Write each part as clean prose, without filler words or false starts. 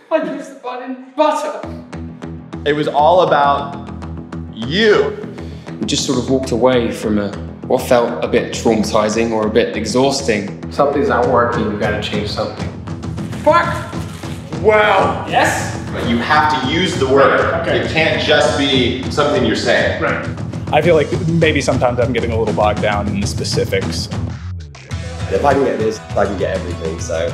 I used the button butter. It was all about you. We just sort of walked away from what felt a bit traumatizing or a bit exhausting. Something's not working, you gotta change something. Fuck! Wow. Yes? But you have to use the word. Okay. It can't just be something you're saying. Right. I feel like maybe sometimes I'm getting a little bogged down in the specifics. If I can get this, I can get everything, so.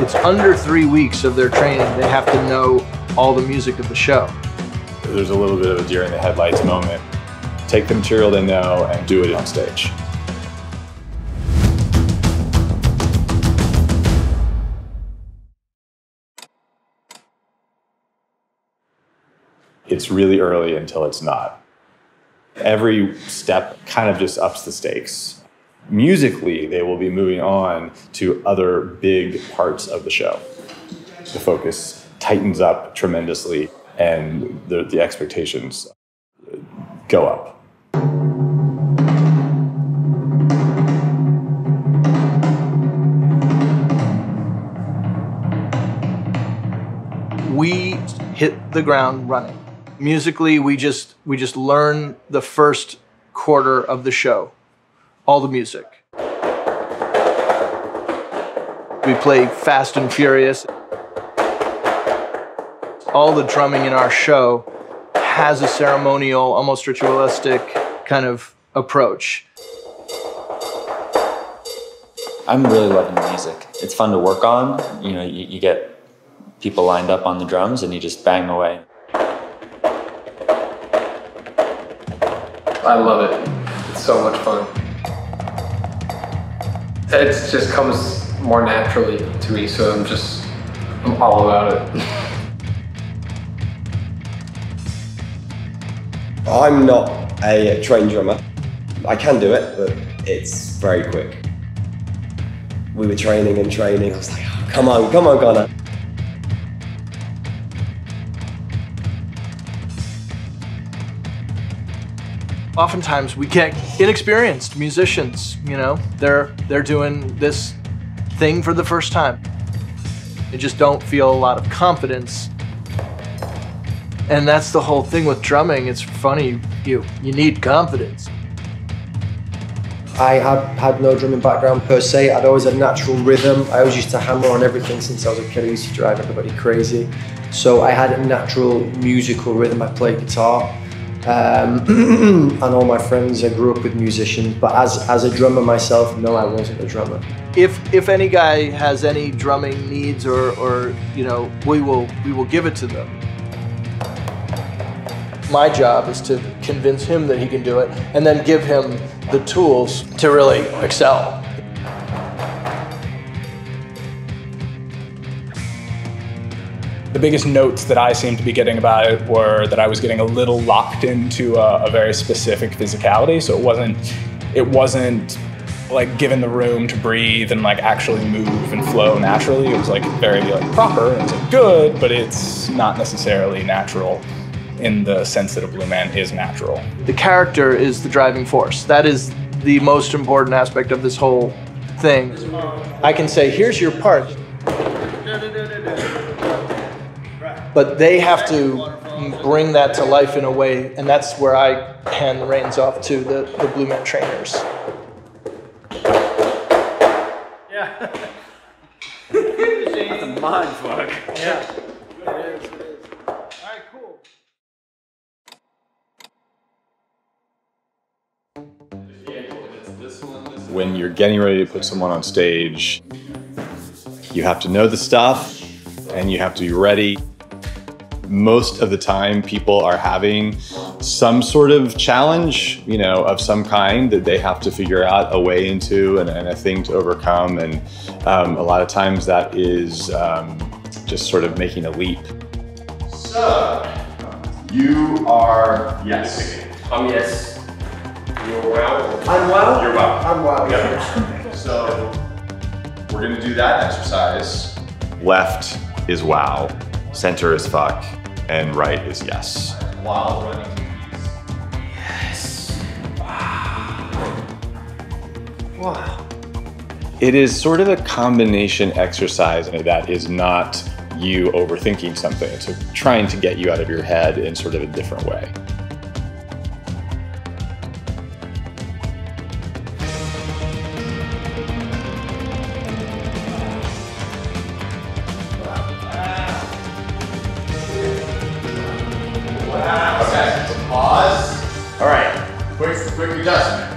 It's under 3 weeks of their training. They have to know all the music of the show. There's a little bit of a deer in the headlights moment. Take the material they know and do it on stage. It's really early until it's not. Every step kind of just ups the stakes. Musically, they will be moving on to other big parts of the show. The focus tightens up tremendously and the expectations go up. We hit the ground running. Musically, we just learn the first quarter of the show, all the music. We play Fast and Furious. All the drumming in our show has a ceremonial, almost ritualistic kind of approach. I'm really loving the music. It's fun to work on. You know, you get people lined up on the drums and you just bang away. I love it. It's so much fun. It just comes more naturally to me, so I'm all about it. I'm not a trained drummer. I can do it, but it's very quick. We were training and training. I was like, oh, come on, Connor. Oftentimes we get inexperienced musicians, you know, they're doing this thing for the first time. They just don't feel a lot of confidence. And that's the whole thing with drumming. It's funny, you need confidence. I had no drumming background per se. I'd always had natural rhythm. I always used to hammer on everything since I was a kid. I used to drive everybody crazy. So I had a natural musical rhythm. I played guitar. And all my friends, I grew up with musicians, but as a drummer myself, no, I wasn't a drummer. If any guy has any drumming needs or you know, we will give it to them. My job is to convince him that he can do it and then give him the tools to really excel. The biggest notes that I seemed to be getting about it were that I was getting a little locked into a very specific physicality. So it wasn't like given the room to breathe and like actually move and flow naturally. It was like very like proper. It was like good, but it's not necessarily natural in the sense that a Blue Man is natural. The character is the driving force. That is the most important aspect of this whole thing. I can say, here's your part. But they have to bring that to life in a way, and that's where I hand the reins off to the Blue Man trainers. Yeah. That's a mind fuck. Yeah. It is. All right, cool. When you're getting ready to put someone on stage, you have to know the stuff and you have to be ready. Most of the time, people are having some sort of challenge, you know, of some kind that they have to figure out a way into and a thing to overcome. And a lot of times that is just sort of making a leap. So, you are yes. I'm yes. You're well. I'm well? You're well. I'm well. Yep. So, we're gonna do that exercise. Left is wow, center is fuck, and right is yes. While running these. Yes. Wow. It is sort of a combination exercise that is not you overthinking something. So trying to get you out of your head in sort of a different way. Okay, so pause. All right, quick adjustment.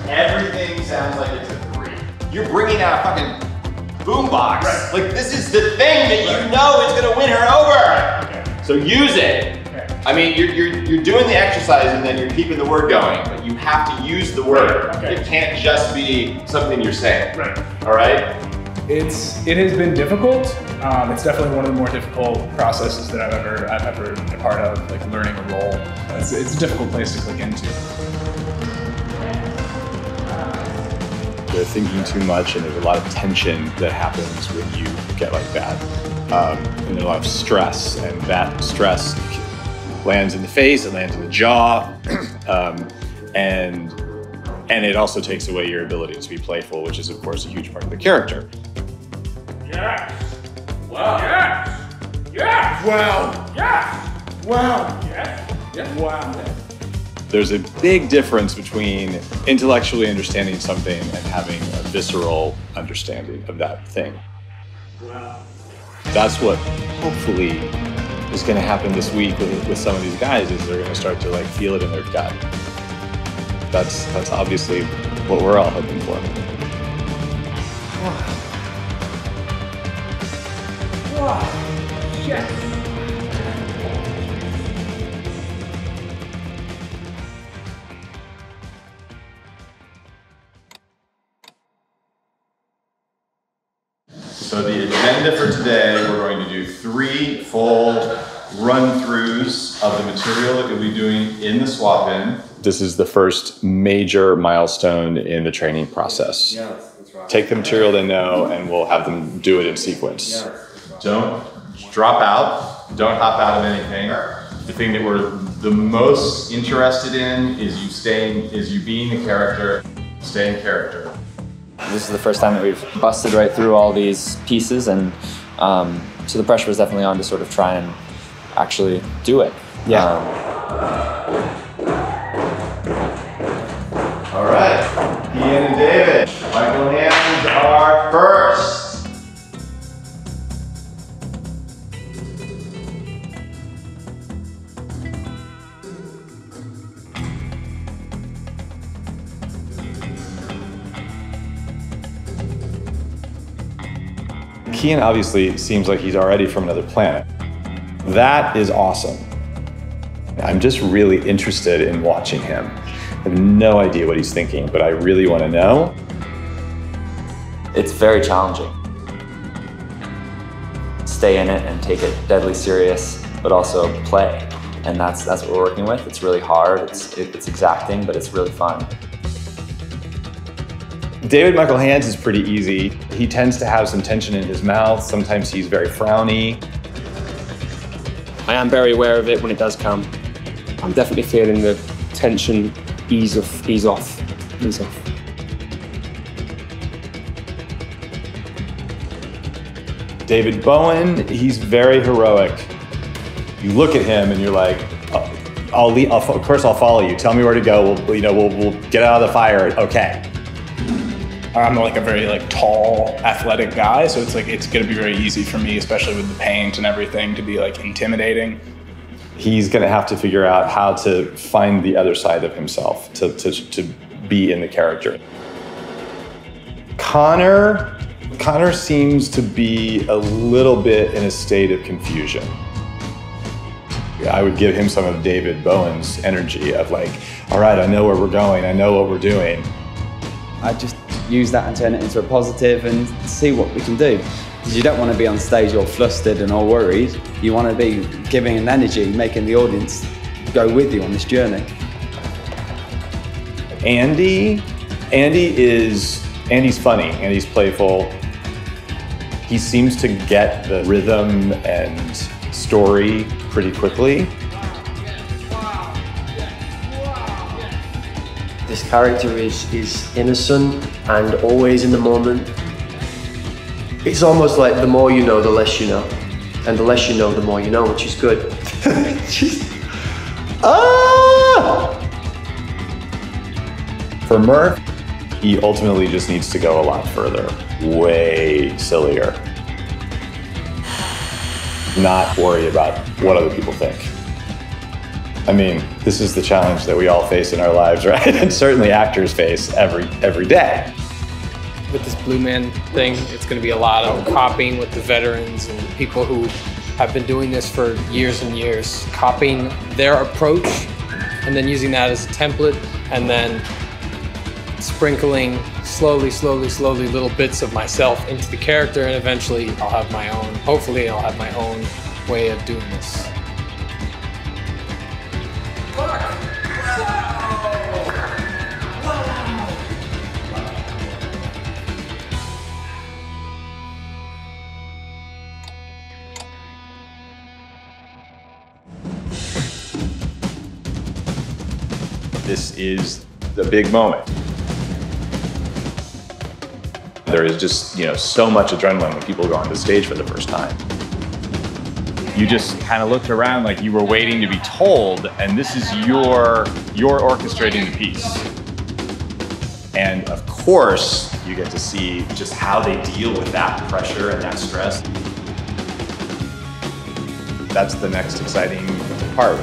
Everything sounds like it's a 3. You're bringing out a fucking boombox. Right. Like, this is the thing that you know is gonna win her over. Okay. So use it. Okay. I mean, you're doing the exercise and then you're keeping the word going, but you have to use the word. Right. Okay. It can't just be something you're saying. Right. All right? It has been difficult. It's definitely one of the more difficult processes that I've ever been a part of, like learning a role. It's a difficult place to click into. They're thinking too much, and there's a lot of tension that happens when you get like that. And there's a lot of stress, and that stress lands in the face, it lands in the jaw, and it also takes away your ability to be playful, which is of course a huge part of the character. Yes! Wow! Yes! Yes! Wow! Yes! Wow! Yes! Yes! Wow! There's a big difference between intellectually understanding something and having a visceral understanding of that thing. Wow. That's what hopefully is going to happen this week with some of these guys, is they're going to start to like feel it in their gut. That's obviously what we're all hoping for. Wow. Yes. So the agenda for today, we're going to do 3 full run-throughs of the material that you'll be doing in the swap-in. This is the first major milestone in the training process. Yes, that's right. Take the material they know, and we'll have them do it in sequence. Yes. Don't drop out. Don't hop out of anything. The thing that we're the most interested in is you being the character, staying character. This is the first time that we've busted right through all these pieces, and so the pressure was definitely on to sort of try and actually do it. Yeah. All right, Ian and David, Michael hands are first. Kian obviously seems like he's already from another planet. That is awesome. I'm just really interested in watching him. I have no idea what he's thinking, but I really want to know. It's very challenging. Stay in it and take it deadly serious, but also play. And that's what we're working with. It's really hard, it's exacting, but it's really fun. David Michael Hands is pretty easy. He tends to have some tension in his mouth. Sometimes he's very frowny. I am very aware of it when it does come. I'm definitely feeling the tension ease off. David Bowen, he's very heroic. You look at him and you're like, of course I'll follow you. Tell me where to go. We'll get out of the fire. Okay. I'm like a very tall, athletic guy, so it's gonna be very easy for me, especially with the paint and everything, to be intimidating. He's gonna have to figure out how to find the other side of himself to be in the character. Connor seems to be a little bit in a state of confusion. I would give him some of David Bowen's energy of all right, I know where we're going, I know what we're doing. I just use that and turn it into a positive and see what we can do. Because you don't want to be on stage all flustered and all worried. You want to be giving an energy, making the audience go with you on this journey. Andy's funny, Andy's playful. He seems to get the rhythm and story pretty quickly. This character is innocent and always in the moment. It's almost like the more you know, the less you know. And the less you know, the more you know, which is good. For Murph, he ultimately just needs to go a lot further, way sillier. Not worry about what other people think. I mean, this is the challenge that we all face in our lives, right? And certainly actors face every day. With this Blue Man thing, it's going to be a lot of copying with the veterans and people who have been doing this for years and years, copying their approach and then using that as a template, and then sprinkling slowly little bits of myself into the character, and eventually I'll have my own, hopefully I'll have my own way of doing this. This is the big moment. There is just, so much adrenaline when people go on the stage for the first time. You just kind of looked around like you were waiting to be told, and this is you're orchestrating the piece. And of course, you get to see just how they deal with that pressure and that stress. That's the next exciting part.